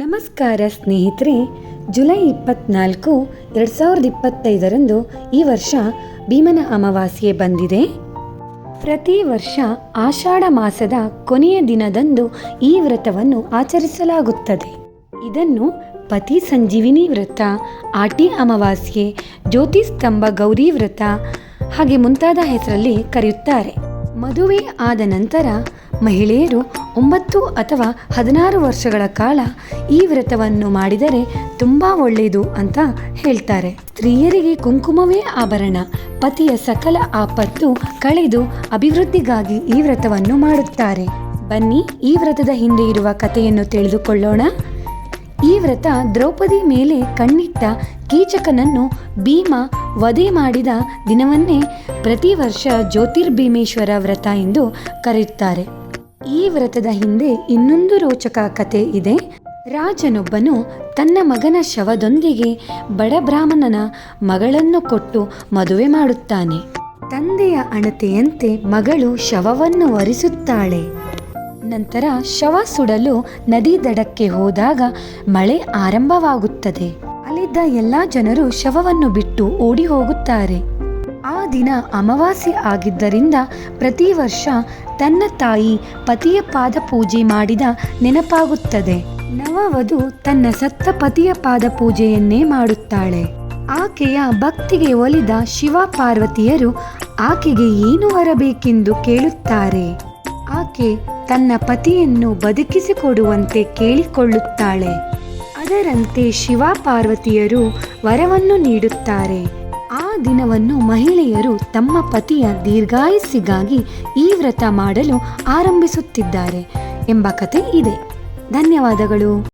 ನಮಸ್ಕಾರ ಸ್ನೇಹಿತರೆ, ಜುಲೈ 24, 2025ರಂದು ಈ ವರ್ಷ ಭೀಮನ ಅಮಾವಾಸ್ಯೆ ಬಂದಿದೆ. ಪ್ರತಿ ವರ್ಷ ಆಷಾಢ ಮಾಸದ ಕೊನೆಯ ದಿನದಂದು ಈ ವ್ರತವನ್ನು ಆಚರಿಸಲಾಗುತ್ತದೆ. ಇದನ್ನು ಪತಿ ಸಂಜೀವಿನಿ ವ್ರತ, ಆಟಿ ಅಮಾವಾಸ್ಯೆ, ಜ್ಯೋತಿಸ್ತಂಭ ಗೌರಿ ವ್ರತ ಹಾಗೆ ಮುಂತಾದ ಹೆಸರಲ್ಲಿ ಕರೆಯುತ್ತಾರೆ. ಮದುವೆ ಆದ ನಂತರ ಮಹಿಳೆಯರು 9 ಅಥವಾ 16 ವರ್ಷಗಳ ಕಾಲ ಈ ವ್ರತವನ್ನು ಮಾಡಿದರೆ ತುಂಬ ಒಳ್ಳೆಯದು ಅಂತ ಹೇಳ್ತಾರೆ. ಸ್ತ್ರೀಯರಿಗೆ ಕುಂಕುಮವೇ ಆಭರಣ. ಪತಿಯ ಸಕಲ ಆಪತ್ತು ಕಳೆದು ಅಭಿವೃದ್ಧಿಗಾಗಿ ಈ ವ್ರತವನ್ನು ಮಾಡುತ್ತಾರೆ. ಬನ್ನಿ, ಈ ವ್ರತದ ಹಿಂದೆ ಇರುವ ಕಥೆಯನ್ನು ತಿಳಿದುಕೊಳ್ಳೋಣ. ಈ ವ್ರತ ದ್ರೌಪದಿ ಮೇಲೆ ಕಣ್ಣಿಟ್ಟ ಕೀಚಕನನ್ನು ಭೀಮ ವಧೆ ಮಾಡಿದ ದಿನವನ್ನೇ ಪ್ರತಿ ವರ್ಷ ಜ್ಯೋತಿರ್ಭೀಮೇಶ್ವರ ವ್ರತ ಎಂದು ಕರೆಯುತ್ತಾರೆ. ಈ ವ್ರತದ ಹಿಂದೆ ಇನ್ನೊಂದು ರೋಚಕ ಕಥೆ ಇದೆ. ರಾಜನೊಬ್ಬನು ತನ್ನ ಮಗನ ಶವದೊಂದಿಗೆ ಬಡ ಬ್ರಾಹ್ಮಣನ ಮಗಳನ್ನು ಕೊಟ್ಟು ಮದುವೆ ಮಾಡುತ್ತಾನೆ. ತಂದೆಯ ಅಣತೆಯಂತೆ ಮಗಳು ಶವವನ್ನು ಒರೆಸುತ್ತಾಳೆ. ನಂತರ ಶವ ಸುಡಲು ನದಿ ದಡಕ್ಕೆ ಹೋದಾಗ ಮಳೆ ಆರಂಭವಾಗುತ್ತದೆ. ಅಲ್ಲಿದ್ದ ಎಲ್ಲ ಜನರು ಶವವನ್ನು ಬಿಟ್ಟು ಓಡಿ ಹೋಗುತ್ತಾರೆ. ಆ ದಿನ ಅಮಾವಾಸ್ಯೆ ಆಗಿದ್ದರಿಂದ ಪ್ರತಿ ವರ್ಷ ತನ್ನ ತಾಯಿ ಪತಿಯ ಪಾದ ಪೂಜೆ ಮಾಡಿದ ನೆನಪಾಗುತ್ತದೆ. ನವವಧು ತನ್ನ ಸತ್ತ ಪತಿಯ ಪಾದ ಪೂಜೆಯನ್ನೇ ಮಾಡುತ್ತಾಳೆ. ಆಕೆಯ ಭಕ್ತಿಗೆ ಒಲಿದ ಶಿವ ಪಾರ್ವತಿಯರು ಆಕೆಗೆ ಏನು ವರಬೇಕೆಂದು ಕೇಳುತ್ತಾರೆ. ಆಕೆ ತನ್ನ ಪತಿಯನ್ನು ಬದುಕಿಸಿಕೊಡುವಂತೆ ಕೇಳಿಕೊಳ್ಳುತ್ತಾಳೆ. ಅದರಂತೆ ಶಿವ ಪಾರ್ವತಿಯರು ವರವನ್ನು ನೀಡುತ್ತಾರೆ. ಆ ದಿನವನ್ನು ಮಹಿಳೆಯರು ತಮ್ಮ ಪತಿಯ ದೀರ್ಘಾಯಸ್ಸಿಗಾಗಿ ಈ ವ್ರತ ಮಾಡಲು ಆರಂಭಿಸುತ್ತಿದ್ದಾರೆ ಎಂಬ ಕಥೆ ಇದೆ. ಧನ್ಯವಾದಗಳು.